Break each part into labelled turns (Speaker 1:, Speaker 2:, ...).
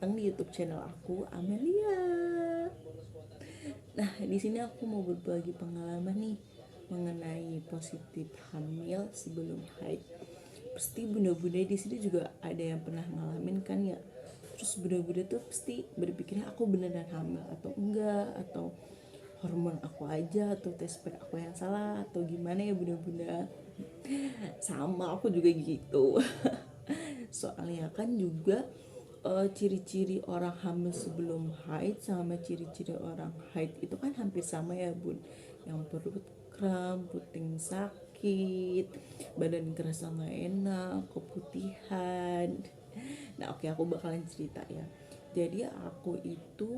Speaker 1: datang di YouTube channel aku, Amelia. Nah, di sini aku mau berbagi pengalaman nih mengenai positif hamil sebelum haid. Pasti bunda-bunda di sini juga ada yang pernah ngalamin kan ya. Terus bunda-bunda tuh pasti berpikirnya aku beneran hamil atau enggak, atau hormon aku aja, atau tes pack aku yang salah, atau gimana ya bunda-bunda. Sama aku juga gitu. Soalnya kan juga ciri-ciri orang hamil sebelum haid sama ciri-ciri orang haid itu kan hampir sama ya bun. Yang perut kram, puting sakit, badan kerasa nggak enak, keputihan. Nah oke, aku bakalan cerita ya. Jadi aku itu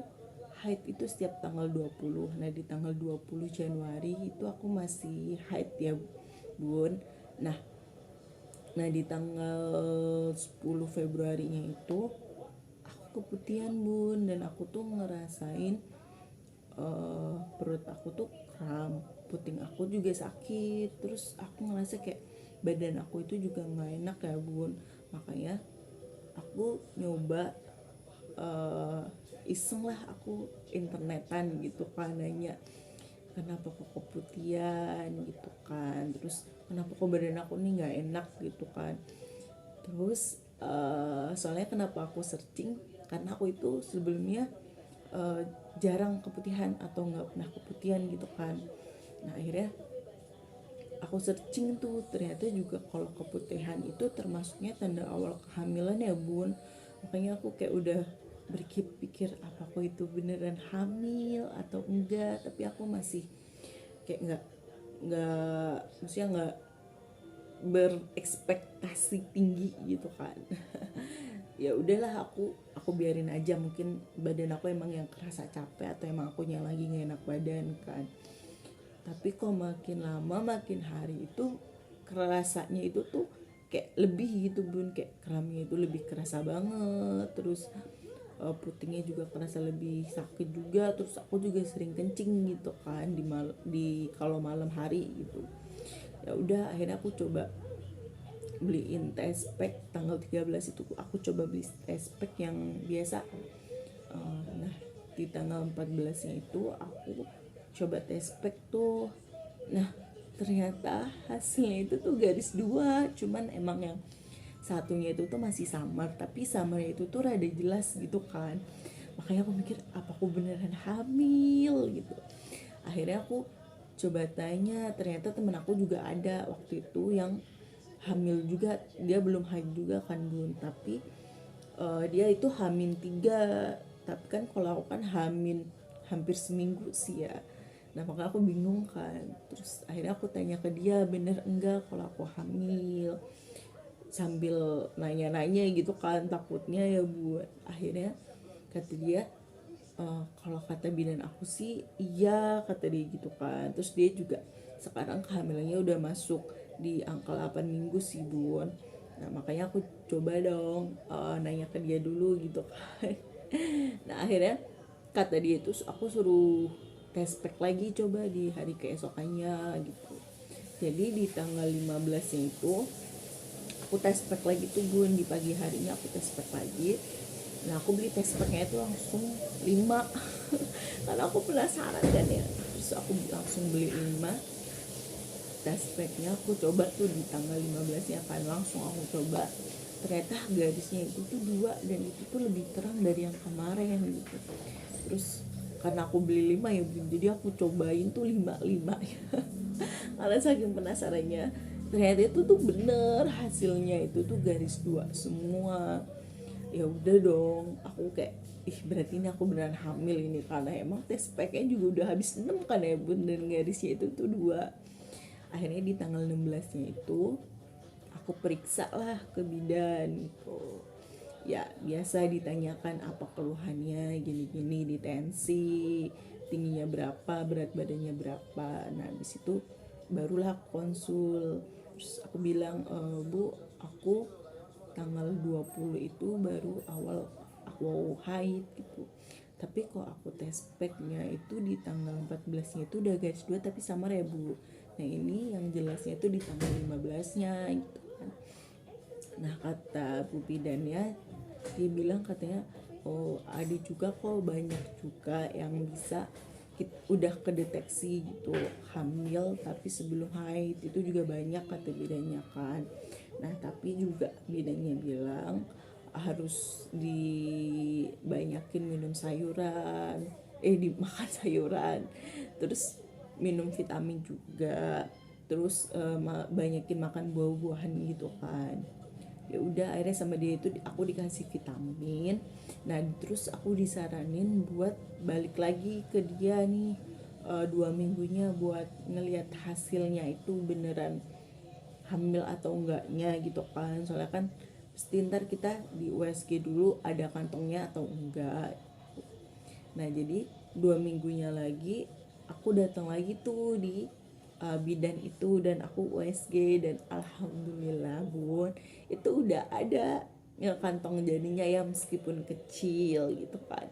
Speaker 1: haid itu setiap tanggal 20. Nah di tanggal 20 Januari itu aku masih haid ya bun. Nah di tanggal 10 Februarinya itu aku keputihan bun, dan aku tuh ngerasain perut aku tuh kram, puting aku juga sakit, terus aku ngerasa kayak badan aku itu juga nggak enak ya bun. Makanya aku nyoba iseng lah, aku internetan gitu kan, nanya kenapa kok keputihan gitu kan, terus kenapa kok badan aku nih nggak enak gitu kan. Terus soalnya kenapa aku searching, karena aku itu sebelumnya uh, jarang keputihan atau nggak pernah keputihan gitu kan. Nah akhirnya aku searching tuh, ternyata juga kalau keputihan itu termasuknya tanda awal kehamilan ya bun. Makanya aku kayak udah berpikir apa aku itu beneran hamil atau enggak, tapi aku masih kayak nggak maksudnya nggak berekspektasi tinggi gitu kan. Ya udahlah, aku biarin aja, mungkin badan aku emang yang kerasa capek atau emang aku yang lagi gak enak badan kan. Tapi kok makin lama makin hari itu kerasanya itu tuh kayak lebih gitu bun, kayak kramnya itu lebih kerasa banget, terus putingnya juga kerasa lebih sakit juga, terus aku juga sering kencing gitu kan di kalau malam hari gitu. Ya udah akhirnya aku coba beliin test pack tanggal 13 itu, aku coba beli test pack yang biasa. Nah di tanggal 14 nya itu aku coba test pack tuh. Nah ternyata hasilnya itu tuh garis 2, cuman emang yang satunya itu tuh masih samar, tapi samarnya itu tuh rada jelas gitu kan. Makanya aku mikir apa aku beneran hamil gitu. Akhirnya aku coba tanya, ternyata temen aku juga ada waktu itu yang hamil juga, dia belum haid juga kan bun, tapi dia itu hamil 3. Tapi kan kalau aku kan hamil hampir seminggu sih ya. Nah makanya aku bingung kan, terus akhirnya aku tanya ke dia bener enggak kalau aku hamil, sambil nanya-nanya gitu kan, takutnya ya buat. Akhirnya kata dia kalau kata bidan aku sih iya, kata dia gitu kan. Terus dia juga sekarang kehamilannya udah masuk di angka 8 minggu sih bun. Nah makanya aku coba dong nanya ke dia dulu gitu kan. Nah akhirnya kata dia itu aku suruh tes pack lagi coba di hari keesokannya gitu. Jadi di tanggal 15 itu aku tes pack lagi tuh bun, di pagi harinya aku tes pack lagi. Nah aku beli tes packnya itu langsung 5 karena aku penasaran kan ya. Terus aku langsung beli 5 tes packnya, aku coba tuh di tanggal 15 nya kan, langsung aku coba. Ternyata garisnya itu tuh 2, dan itu tuh lebih terang dari yang kemarin gitu. Terus karena aku beli 5 ya bun, jadi aku cobain tuh 5-5 karena saking penasarannya. Ternyata itu tuh bener hasilnya, itu tuh garis 2 semua. Ya udah dong, aku kayak ih berarti ini aku beneran hamil ini, karena emang tes packnya juga udah habis 6 kan ya bun, dan garisnya itu tuh 2. Akhirnya di tanggal 16 nya itu aku periksa lah ke bidan gitu. Ya biasa ditanyakan apa keluhannya, gini-gini, di tensi, tingginya berapa, berat badannya berapa. Nah habis itu barulah konsul. Terus aku bilang bu, aku tanggal 20 itu baru awal aku haid gitu, tapi kok aku tes packnya itu di tanggal 14 nya itu udah garis 2 tapi samar ya bu. Nah ini yang jelasnya itu di tanggal 15 nya gitu kan. Nah kata Bu Bidan ya, dia bilang katanya oh ada juga kok, banyak juga yang bisa udah kedeteksi gitu hamil tapi sebelum haid, itu juga banyak kata bidannya kan. Nah tapi juga bidannya bilang harus dibanyakin minum sayuran, dimakan sayuran, terus minum vitamin juga, terus banyakin makan buah-buahan gitu kan. Ya udah akhirnya sama dia itu aku dikasih vitamin. Nah terus aku disaranin buat balik lagi ke dia nih 2 minggunya buat ngelihat hasilnya itu beneran hamil atau enggaknya gitu kan. Soalnya kan pasti ntar kita di USG dulu ada kantongnya atau enggak. Nah jadi 2 minggunya lagi aku datang lagi tuh di bidan itu dan aku USG, dan alhamdulillah bun itu udah ada ya kantong jadinya ya meskipun kecil gitu kan.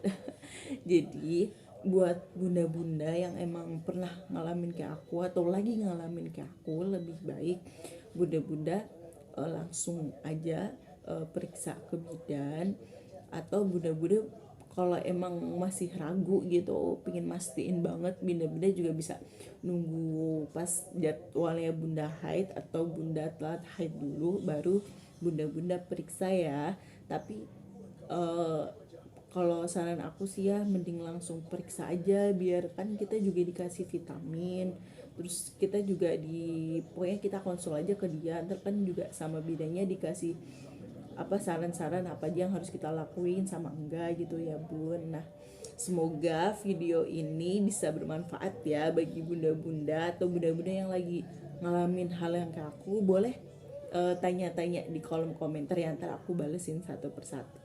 Speaker 1: Jadi buat bunda-bunda yang emang pernah ngalamin kayak aku atau lagi ngalamin kayak aku, lebih baik bunda-bunda langsung aja periksa ke bidan. Atau bunda-bunda kalau emang masih ragu gitu pengen mastiin banget, bunda-bunda juga bisa nunggu pas jadwalnya bunda haid atau bunda telat haid dulu baru bunda-bunda periksa ya. Tapi kalau saran aku sih ya mending langsung periksa aja, biar kan kita juga dikasih vitamin, terus kita juga pokoknya kita konsul aja ke dia, ntar kan juga sama bidannya dikasih apa saran-saran apa aja yang harus kita lakuin sama enggak gitu ya bun. Nah semoga video ini bisa bermanfaat ya bagi bunda-bunda atau bunda-bunda yang lagi ngalamin hal yang kayak aku. Boleh tanya-tanya di kolom komentar ya, ntar aku balesin satu persatu.